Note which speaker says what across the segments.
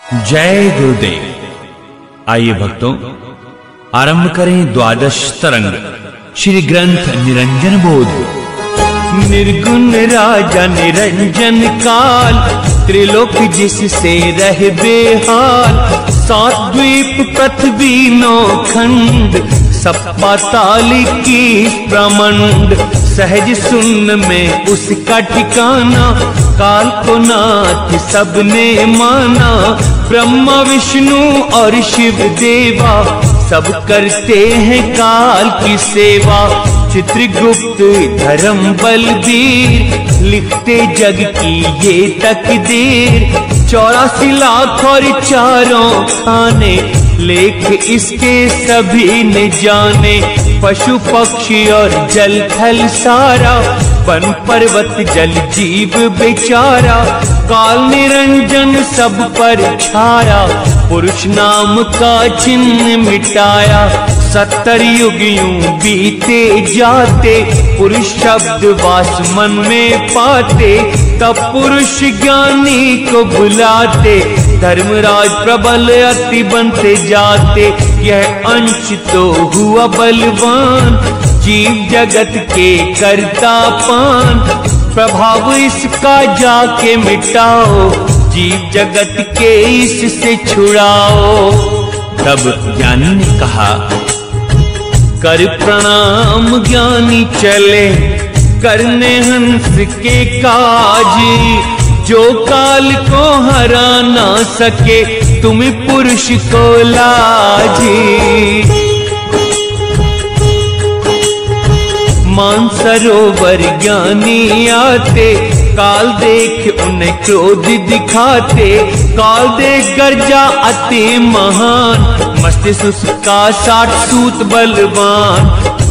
Speaker 1: जय गुरुदेव। आइए भक्तों, आरंभ करें द्वादश तरंग श्री ग्रंथ निरंजन बोध। निर्गुण राजा निरंजन काल, त्रिलोक जिससे रह बेहाल। सात द्वीप पृथ्वी नौ खंड, सब पाताल की प्रमंड। सहज सुन में उसका ठिकाना, काल को नाथ सबने माना। ब्रह्मा विष्णु और शिव देवा, सब करते हैं काल की सेवा। चित्रगुप्त धर्म बलबीर, लिखते जग की ये तकदीर। 84 लाख और चारों खाने, लेख इसके सभी ने जाने। पशु पक्षी और जल थल सारा, वन पर्वत जल जीव बेचारा। काल निरंजन सब पर छाया, पुरुष नाम का चिन्ह मिटाया। 70 युग यूं बीते जाते, पुरुष शब्द वास मन में पाते। तब पुरुष ज्ञानी को बुलाते, धर्मराज प्रबल अति बनते जाते। यह अंश तो हुआ बलवान, जीव जगत के करता पान। प्रभाव इसका जाके मिटाओ, जीव जगत के इससे छुड़ाओ। तब ज्ञानी ने कहा, कर प्रणाम ज्ञानी चले, करने हंस के काज। जो काल को हरा ना सके, तुम्हें पुरुष को लाजी। मानसरोवर ज्ञानी आते, काल देख उन्हें क्रोध दिखाते। काल देख गर्जा अति महान, मस्तिष्क उसका 60 सूत बलवान।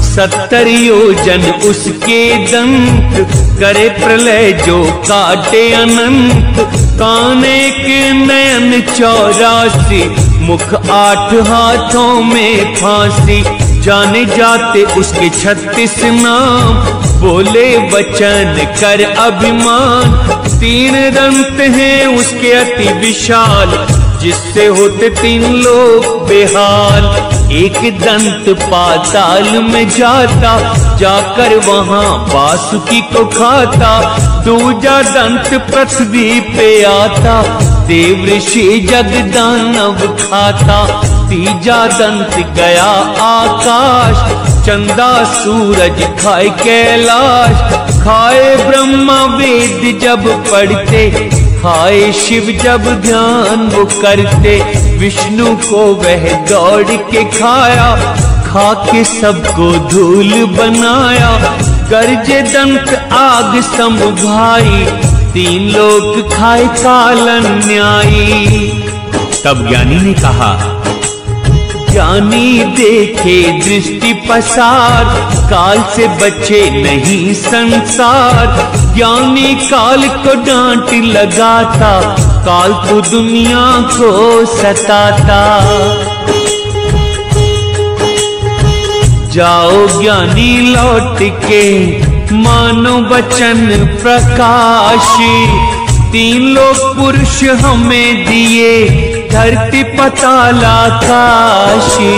Speaker 1: 70 योजन उसके दंत, करे प्रलय जो काटे अनंत। कान एक नयन 84, मुख 8 हाथों में फांसी। जाने जाते उसके 36 नाम, बोले वचन कर अभिमान। 3 दंत हैं उसके अति विशाल, जिससे होते 3 लोग बेहाल। एक दंत पाताल में जाता, जाकर वहां वासुकी को खाता। दूजा दंत पृथ्वी पे आता, देव ऋषि जग दानव खाता। तीजा दंत गया आकाश, चंदा सूरज खाए कैलाश। खाए ब्रह्मा वेद जब पढ़ते, खाए शिव जब ध्यान वो करते। विष्णु को वह दौड़ के खाया, खा के सबको धूल बनाया। गर्जे दंत आग समभाई, 3 लोग खाए काल अन्यायी। तब ज्ञानी ने कहा, ज्ञानी देखे दृष्टि पसार, काल से बचे नहीं संसार। ज्ञानी काल को डांट लगाता, काल तो दुनिया को सताता। जाओ ज्ञानी लौट के, मानो वचन प्रकाशी। 3 लोग पुरुष हमें दिए, धरती पताल आकाशी।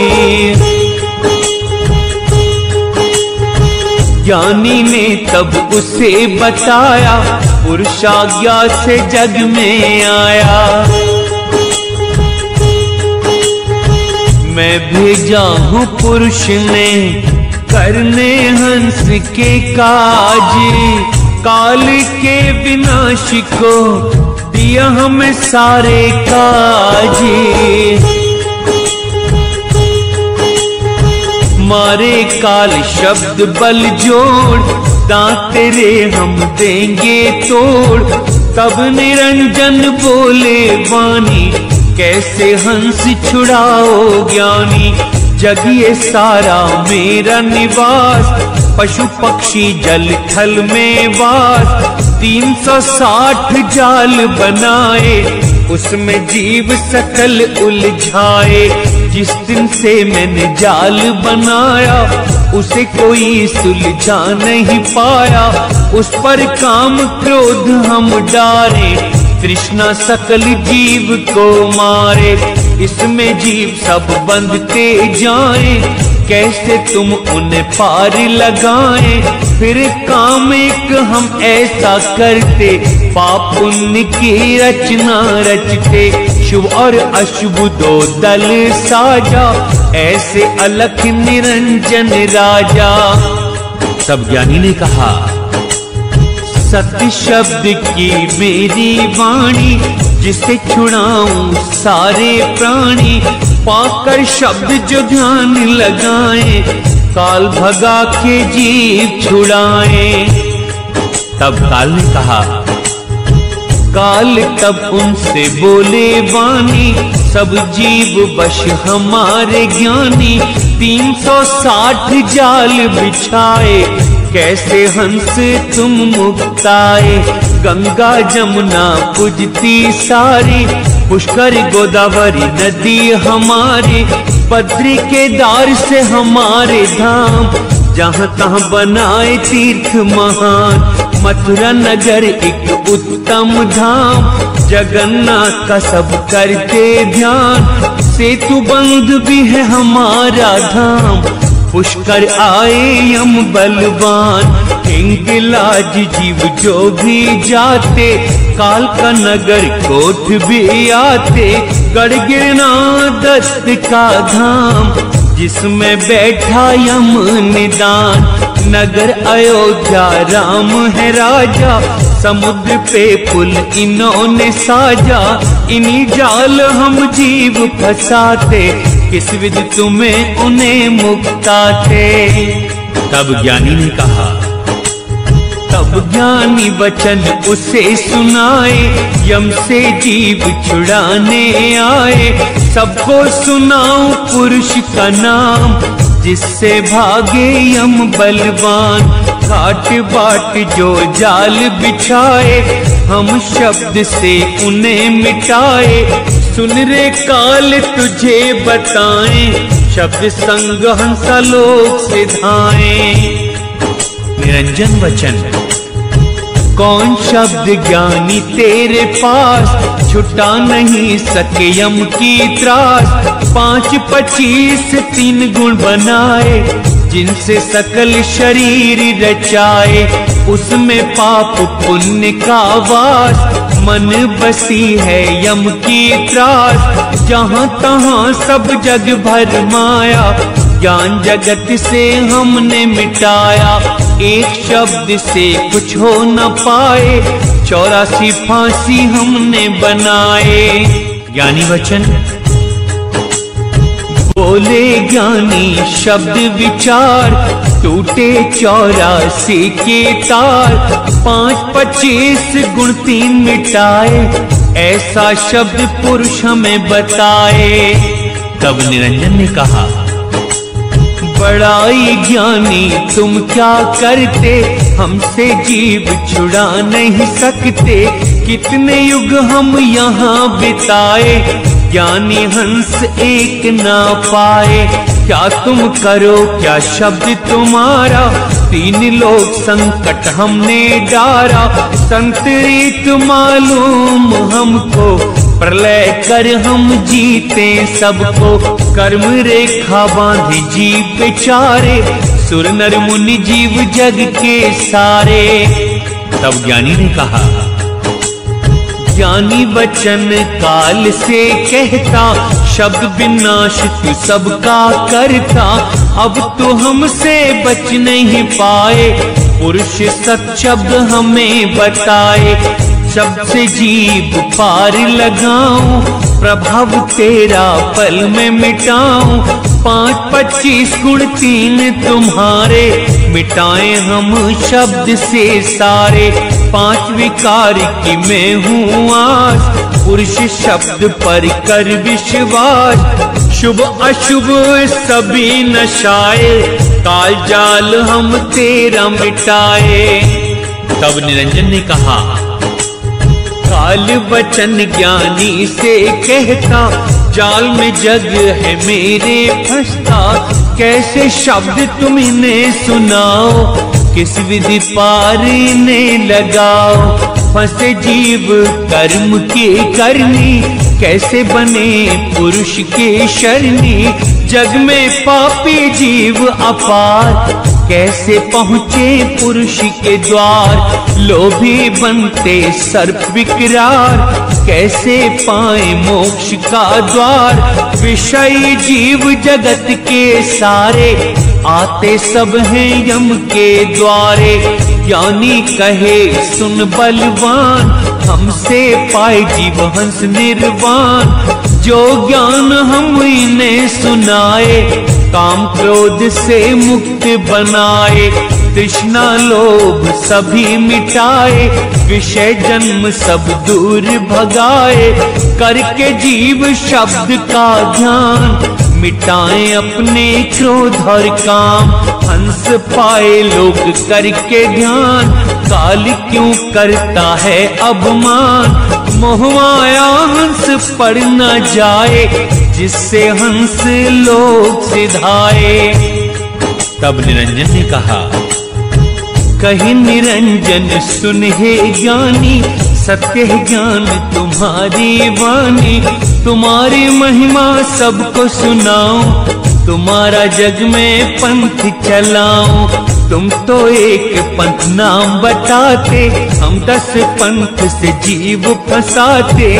Speaker 1: ज्ञानी ने तब उसे बताया, पुरुष आज्ञा से जग में आया। मैं भेजा हूँ पुरुष ने, करने हंस के काज। काल के विनाश को दिया हमें सारे काज। मारे काल शब्द बल जोड़, दांत तेरे हम देंगे तोड़। तब निरंजन बोले वाणी, कैसे हंस छुड़ाओ ज्ञानी। जग ये सारा मेरा निवास, पशु पक्षी जल थल में वास। 360 जाल बनाए, उसमें जीव सकल उलझाए। जिस दिन से मैंने जाल बनाया, उसे कोई सुलझा नहीं पाया। उस पर काम क्रोध हम डारे, तृष्णा सकल जीव को मारे, इसमें जीव सब बंधते जाए, कैसे तुम उन्हें पार लगाए। फिर काम एक हम ऐसा करते, पाप पुण्य की रचना रचते, शुभ और अशुभ दो दल साजा, ऐसे अलख निरंजन राजा। तब ज्ञानी ने कहा, सत्य शब्द की मेरी वाणी, जिसे छुड़ाऊं सारे प्राणी, पाकर शब्द जो ध्यान लगाए, काल भगा के जीव छुड़ाए। तब काल ने कहा, काल तब उनसे बोले वाणी, सब जीव वश हमारे ज्ञानी, 360 जाल बिछाए, कैसे हंस तुम मुक्ताए। गंगा जमुना पूजती सारी, पुष्कर गोदावरी नदी हमारी, बद्री केदार से हमारे धाम, जहाँ तहाँ बनाए तीर्थ महान। मथुरा नगर एक उत्तम धाम, जगन्नाथ का सब करते ध्यान, सेतु बंध भी है हमारा धाम, पुष्कर आए यम बलवान। हिंगलाज जीव जो भी जाते, काल का नगर कोठ भी आते, गढ़ गिरना दत्त का धाम, जिसमें बैठा यम निदान। नगर अयोध्या राम है राजा, समुद्र पे पुल इन्होंने साजा, इन्हीं जाल हम जीव फंसाते, किस विधि तुम्हें उन्हें मुक्ताते। तब ज्ञानी ने कहा, तब ज्ञानी वचन उसे सुनाए, यम से जीव छुड़ाने आए। सबको सुनाऊं पुरुष का नाम, जिससे भागे यम बलवान। घाट बाट जो जाल बिछाए, हम शब्द से उन्हें मिटाए। सुन रे काल तुझे बताएं, शब्द संग हंसा लोक सिधाएं। निरंजन वचन, कौन शब्द ज्ञानी तेरे पास, छुटा नहीं सके यम की त्रास। 5 25 3 गुण बनाए, जिनसे सकल शरीर रचाए। उसमें पाप पुण्य का वास, मन बसी है यम की त्रास। जहाँ तहाँ सब जग भर माया, ज्ञान जगत से हमने मिटाया। एक शब्द से कुछ हो न पाए, 84 फांसी हमने बनाए। ज्ञानी वचन बोले ज्ञानी शब्द विचार, टूटे 84 के तार। 5 25 गुण 3 मिटाए, ऐसा शब्द पुरुष हमें बताए। तब निरंजन ने कहा, बड़ाई ज्ञानी तुम क्या करते, हमसे जीव छुड़ा नहीं सकते। कितने युग हम यहाँ बिताए, ज्ञानी हंस एक ना पाए। क्या तुम करो क्या शब्द तुम्हारा, 3 लोक संकट हमने डारा। संत रीत मालूम हमको, प्रलय कर हम जीते सबको। कर्म रेखा बांधी जीव बेचारे, सुर नर मुनि जीव जग के सारे। तब ज्ञानी ने कहा, ज्ञानी वचन काल से कहता, शब्द विनाश तू सबका करता। अब तो हमसे बच नहीं पाए, पुरुष सत शब्द हमें बताए। शब्द से जीव पार लगाऊं, प्रभाव तेरा पल में मिटाऊं। 5 25 गुण 3 तुम्हारे, मिटाए हम शब्द से सारे। 5 विकार की मैं हूँ आस, पुरुष शब्द पर कर विश्वास। शुभ अशुभ सभी नशाए, काल जाल हम तेरा मिटाए। तब निरंजन ने कहा, काल वचन ज्ञानी से कहता, जाल में जग है मेरे फंसता। कैसे शब्द तुम इन्हें सुनाओ, किस विधि पार इन्हें लगाओ। फंसे जीव कर्म के करनी, कैसे बने पुरुष के शरणी। जग में पापी जीव अपार, कैसे पहुँचे पुरुष के द्वार। लोभी बनते सर्प विकरार, कैसे पाए मोक्ष का द्वार। विषयी जीव जगत के सारे, आते सब हैं यम के द्वारे। ज्ञानी कहे सुन बलवान, हमसे पाए जीव हंस निर्वाण। जो ज्ञान हम इन्हें सुनाए, काम क्रोध से मुक्त बनाए। तृष्णा लोभ सभी मिटाए, विषय जन्म सब दूर भगाए। करके जीव शब्द का ध्यान, मिटाएं अपने क्रोध और काम। हंस पाए लोग करके ध्यान, काल क्यों करता है अपमान। मोहमाया हंस पड़ न जाए, जिससे हंस लोग सिधाए। तब निरंजन ने कहा, कहीं निरंजन सुन हे ज्ञानी, सत्य है ज्ञान तुम्हारी वाणी। तुम्हारी महिमा सबको सुनाऊं, तुम्हारा जग में पंथ चलाऊं। तुम तो एक पंथ नाम बताते, हम 10 पंथ से जीव फंसाते।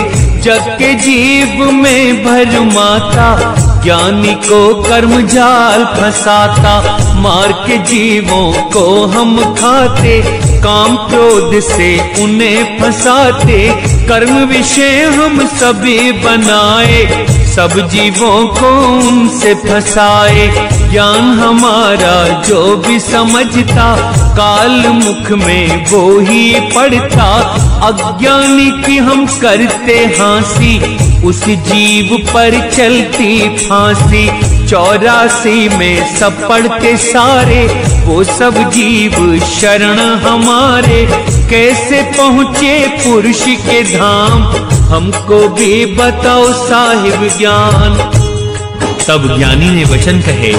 Speaker 1: जग के जीव में भरमाता, ज्ञानी को कर्म जाल फंसाता। मार के जीवों को हम खाते, काम क्रोध से उन्हें फंसाते। कर्म विषय हम सभी बनाए, सब जीवों को उनसे फंसाए। ज्ञान हमारा जो भी समझता, काल मुख में वो ही पड़ता। अज्ञानी की हम करते हाँसी, उस जीव पर चलती फांसी। 84 में सब पढ़ते सारे, वो सब जीव शरण हमारे। कैसे पहुँचे पुरुष के धाम, हमको भी बताओ साहिब ज्ञान। तब ज्ञानी ने वचन कहे,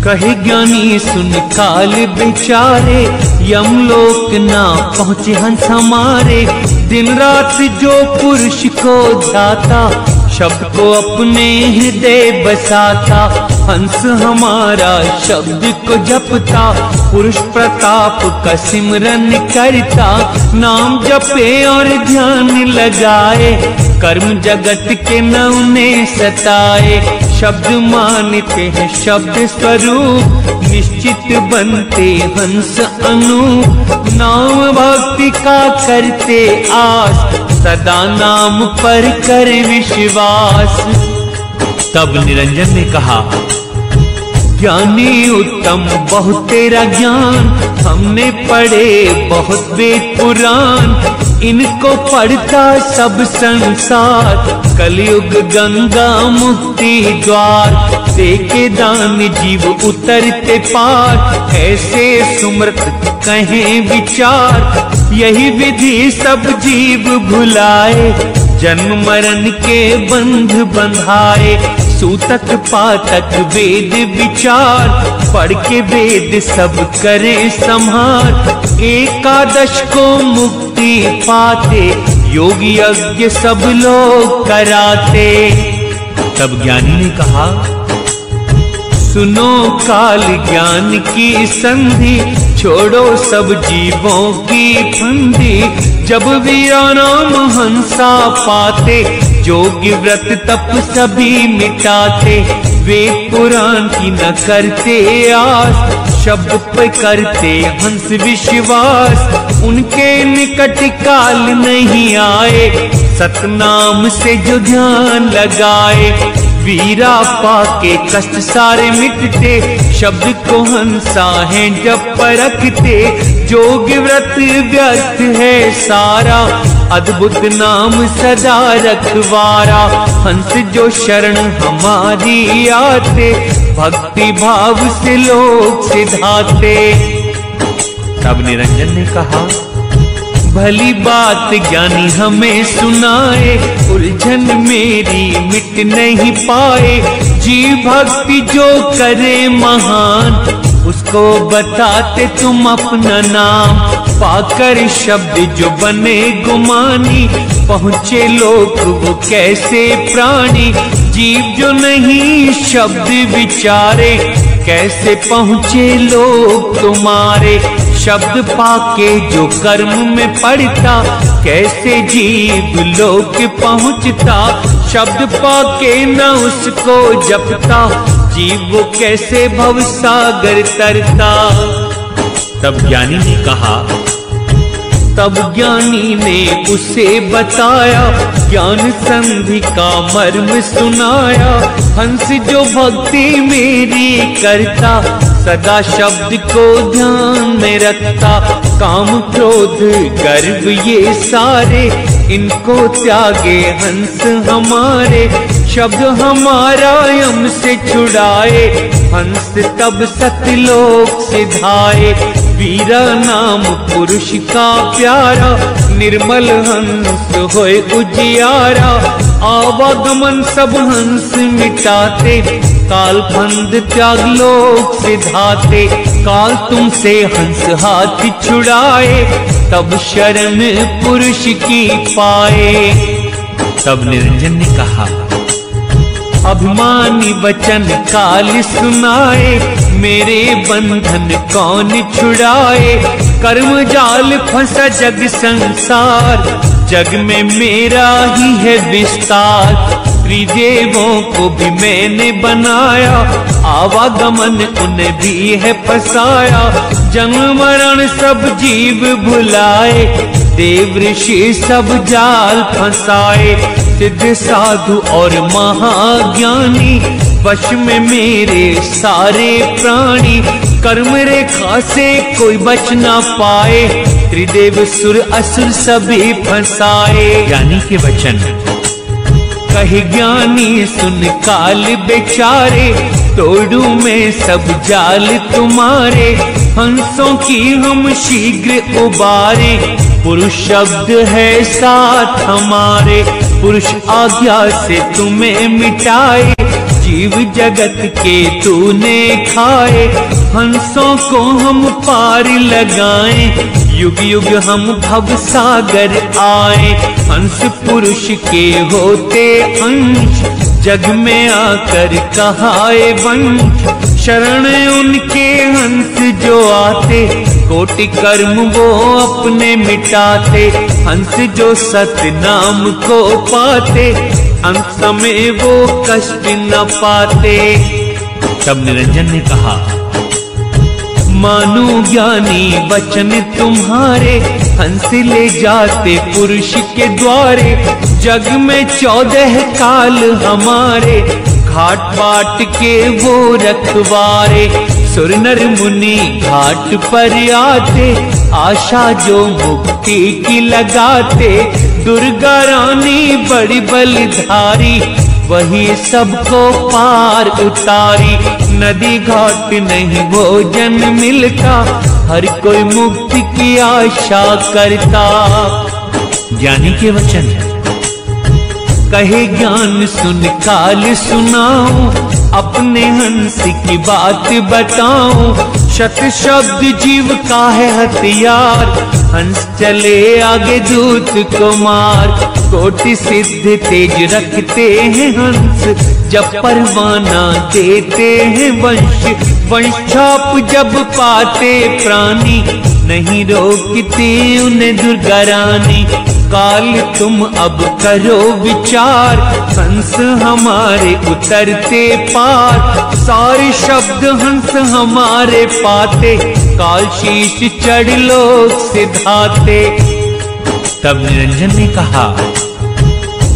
Speaker 1: कहे ज्ञानी सुन काल बिचारे। यमलोक ना पहुँचे हंस हमारे। दिन रात जो पुरुष को ध्याता, शब्द को अपने हृदय बसाता। हंस हमारा शब्द को जपता, पुरुष प्रताप का सिमरन करता। नाम जपे और ध्यान लगाए, कर्म जगत के न उन्हें सताए। शब्द मानते हैं शब्द स्वरूप, निश्चित बनते हंस अनूप। नाम भक्ति का करते आस, सदा नाम पर कर विश्वास। तब निरंजन ने कहा, ज्ञानी उत्तम बहुत तेरा ज्ञान। हमने पढ़े बहुत वेद पुराण, इनको पढ़ता सब संसार। कलयुग गंगा मुक्ति द्वार, देके दान जीव उतरते पार। ऐसे सुमृत कहें विचार, यही विधि सब जीव भुलाए। जन्म मरण के बंध बंधाए, सूतक पातक वेद विचार। पढ़ के वेद सब करें संहार। एकादश को मुक्ति पाते, योग यज्ञ सब लोग कराते। तब ज्ञानी ने कहा, सुनो काल ज्ञान की संधि, छोड़ो सब जीवों की फंदी। जब वीरा नाम हंसा पाते, जोगी व्रत तप सभी मिटाते। वे पुराण की न करते आस, शब्द पे करते हंस विश्वास। उनके निकट काल नहीं आए, सतनाम से जो ध्यान लगाए। वीरा पाके कष्ट सारे मिटते, शब्द को हंसा है जब परखते। जोग व्रत व्यर्थ है सारा, अद्भुत नाम सदा रखवारा। हंस जो शरण हमारी आते, भक्ति भाव से लोग सिधाते। तब निरंजन ने कहा, भली बात ज्ञानी हमें सुनाए। उलझन मेरी मिट नहीं पाए, जीव भक्ति जो करे महान। उसको बताते तुम अपना नाम, पाकर शब्द जो बने गुमानी, पहुँचे लोक वो कैसे प्राणी। जीव जो नहीं शब्द विचारे, कैसे पहुँचे लोग तुम्हारे। शब्द पाके जो कर्म में पड़ता, कैसे जीव लोक पहुँचता। शब्द पाके न उसको जपता, जीव वो कैसे भवसागर तरता। तब ज्ञानी ने कहा, तब ज्ञानी ने उसे बताया, ज्ञान संधि का मर्म सुनाया। हंस जो भक्ति मेरी करता, सदा शब्द को ध्यान में रखता। काम क्रोध गर्व ये सारे, इनको त्यागे हंस हमारे। शब्द हमारा यम से छुड़ाए, हंस तब सतलोक सिधाए। वीरा नाम पुरुष का प्यारा, निर्मल हंस होए उजियारा। आवागमन सब हंस मिटाते, काल फंद त्याग लोक सिधाते। काल तुमसे हंस हाथ छुड़ाए, तब शरण पुरुष की पाए। तब निरंजन ने कहा, अभिमानी वचन काल सुनाए, मेरे बंधन कौन छुड़ाए। कर्म जाल फंसा जग संसार, जग में मेरा ही है विस्तार। त्रिदेवों को भी मैंने बनाया, आवागमन उन्हें भी है फसाया। जन्म मरण सब जीव भुलाए, देव ऋषि सब जाल फंसाए। सिद्ध साधु और महाज्ञानी, वश में मेरे सारे प्राणी। कर्म रेखा से कोई बच ना पाए, त्रिदेव सुर असुर सभी फंसाए। ज्ञानी के वचन कहे ज्ञानी सुन काल बेचारे, तोड़ू में सब जाल तुम्हारे। हंसों की हम शीघ्र उबारे, पुरुष शब्द है साथ हमारे। पुरुष आज्ञा से तुम्हें मिटाए, जीव जगत के तूने खाए। हंसों को हम पार लगाएं, युग युग हम भव सागर आए। हंस पुरुष के होते अंश, जग में आकर कहाए वंश। शरण उनके हंस जो आते, कोटि कर्म वो अपने मिटाते। हंस जो सत्य नाम को पाते, अंत में वो कष्ट न पाते। तब निरंजन ने कहा, मानो ज्ञानी वचन तुम्हारे, हंस ले जाते पुरुष के द्वारे। जग में 14 काल हमारे, घाट बाट के वो रखवारे। सुर नर मुनि घाट पर आते, आशा जो मुक्ति की लगाते। दुर्गा रानी बड़ी बलधारी, वही सबको पार उतारी। नदी घाट नहीं भोजन मिलता, हर कोई मुक्ति की आशा करता। ज्ञानी के वचन कहे ज्ञान सुन काल सुनाऊं, अपने हंस की बात बताऊं। शत शब्द जीव का है हथियार, हंस चले आगे दूत को मार। कोटि सिद्ध तेज रखते हैं हंस, जब परवाना देते हैं वंश। वंशाप जब पाते प्राणी, नहीं रोकती उन्हें दुर्गा रानी। काल तुम अब करो विचार, हंस हमारे उतरते पार। सारे शब्द हंस हमारे पाते, काल शीश चढ़ लोक सिधाते। तब निरंजन ने कहा,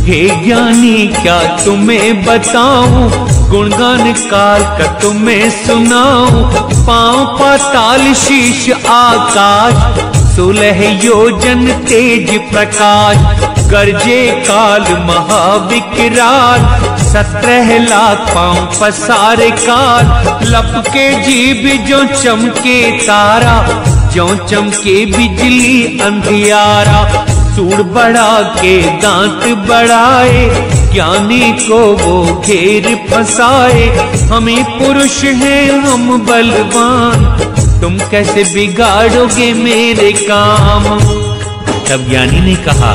Speaker 1: हे ज्ञानी क्या तुम्हें बताऊं, गुणगान काल का तुम्हें सुनाऊं। पांव पाताल शीश आकाश, 16 योजन तेज प्रकाश। गरजे काल महाविकराल, 17 लाख पांव पसारे काल। लपके जीभ जो चमके तारा, जो चमके बिजली अंधियारा। सूंड बढ़ा के दांत बढ़ाए, ज्ञानी को वो घेर फंसाए। हमें पुरुष हैं हम बलवान, तुम कैसे बिगाड़ोगे मेरे काम। तब ज्ञानी ने कहा,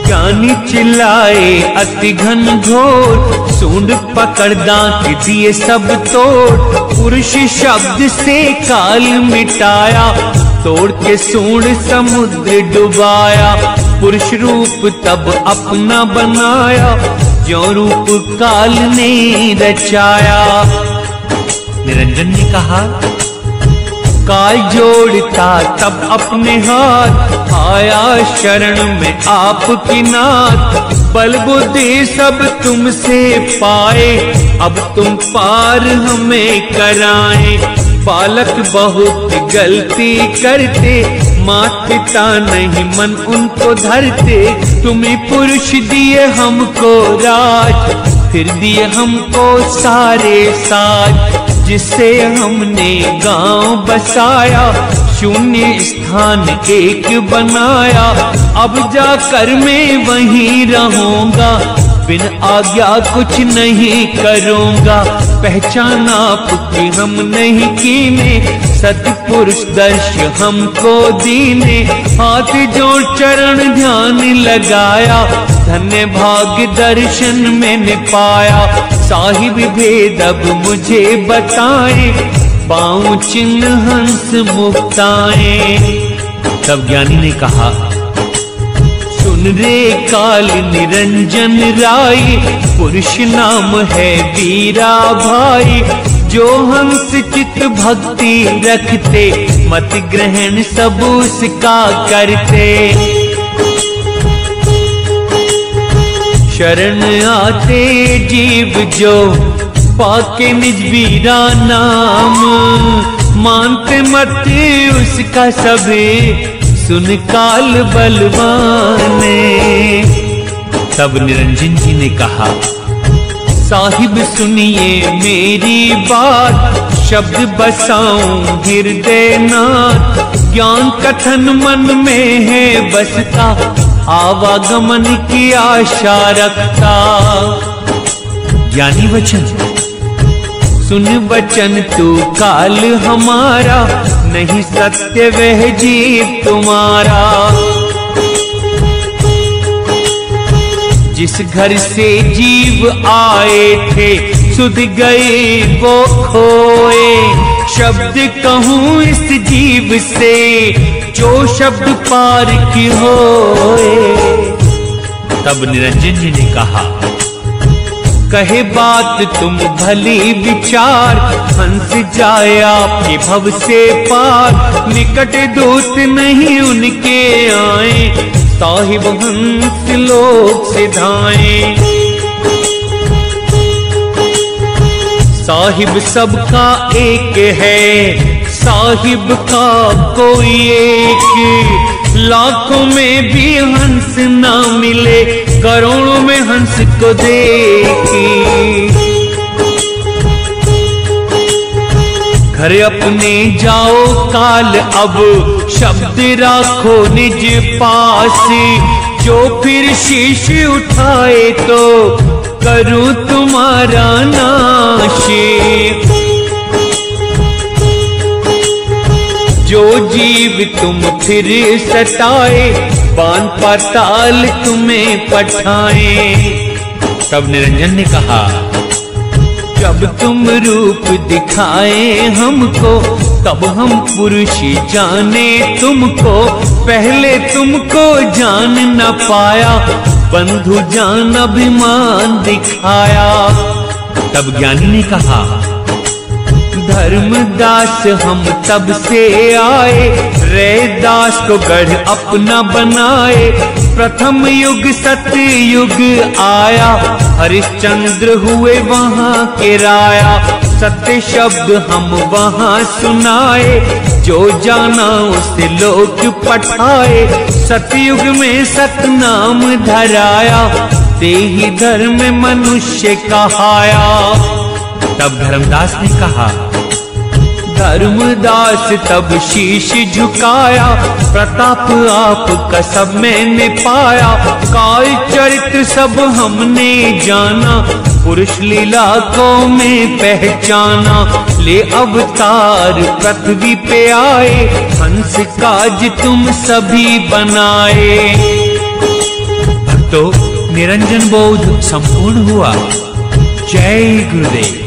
Speaker 1: ज्ञानी चिल्लाए अति घन घोर, सूंड पकड़ दांत दिए सब तोड़। पुरुष शब्द से काल मिटाया, तोड़ के सूंड समुद्र डुबाया। पुरुष रूप तब अपना बनाया, जो रूप काल ने रचाया। निरंजन ने कहा, काल जोड़ता तब अपने हाथ, आया शरण में आपकी नाथ। बल बुद्धि सब तुमसे पाए, अब तुम पार हमें कराएं। बालक बहुत गलती करते, मात पिता नहीं मन उनको धरते। तुम्हें पुरुष दिए हमको राज, फिर दिए हमको सारे साज। जिससे हमने गांव बसाया, शून्य स्थान एक बनाया। अब जाकर मैं वहीं रहूंगा, बिन आज्ञा कुछ नहीं करूंगा। पहचान आपकी हम नहीं कीने, सतपुरुष दर्श हमको दीने। हाथ जोड़ चरण ध्यान लगाया, धन्य भाग्य दर्शन मैंने पाया। साहिब भेद अब मुझे बताएं, पाऊं चिन्ह हंस मुक्ताएं। तब ज्ञानी ने कहा, सुन रे काल निरंजन राय, पुरुष नाम है वीरा भाई। जो हंस चित भक्ति रखते, मत ग्रहण सब उसका करते। शरण आते जीव जो, पाके निज वीरा नाम। मानते मत उसका सभी, सुन काल बलवाने। तब निरंजन जी ने कहा, साहिब सुनिए मेरी बात, शब्द बसाऊं हृदय नाथ। ज्ञान कथन मन में है बसता, आवागमन की आशा रखता। ज्ञानी वचन सुन वचन तू काल हमारा, नहीं सत्य वह जीव तुम्हारा। जिस घर से जीव आए थे, सुध गए वो खोए। शब्द कहूँ इस जीव से, जो शब्द पार की होए। तब निरंजन जी ने कहा, कहे बात तुम भली विचार। हंस जाए आपके भव से पार, निकट दूत नहीं उनके आए। साहिब हंस लोक सिधाएं। साहिब सबका एक है, साहिब का कोई एक। लाखों में भी हंस ना मिले, करोड़ों में हंस को देखी। घर अपने जाओ काल अब, शब्द राखो निज पास। जो फिर शीश उठाए तो, करूं तुम्हारा नाश। जो जीव तुम फिर सताए, बान पाताल तुम्हें पठाए। तब निरंजन ने कहा, जब तुम रूप दिखाए हमको, तब हम पुरुष जाने तुमको। पहले तुमको जान न पाया, बंधु जान अभिमान दिखाया। तब ज्ञानी ने कहा, धर्मदास हम तब से आए, रैदास को गढ़ अपना बनाए। प्रथम युग सत्य युग आया, हरिश्चंद्र हुए वहाँ के राया। सत्य शब्द हम वहाँ सुनाए, जो जाना उसे लोक पठाए। सतयुग में सतनाम धराया, ते ही धर्म मनुष्य कहाया। तब धर्मदास ने कहा, धर्मदास तब शीश झुकाया, प्रताप आपका सब मैंने पाया। काल चरित्र सब हमने जाना, पुरुष लीला को मैं पहचाना। ले अवतार पृथ्वी पे आए, हंस काज तुम सभी बनाए। तो निरंजन बोध संपूर्ण हुआ। जय गुरुदेव।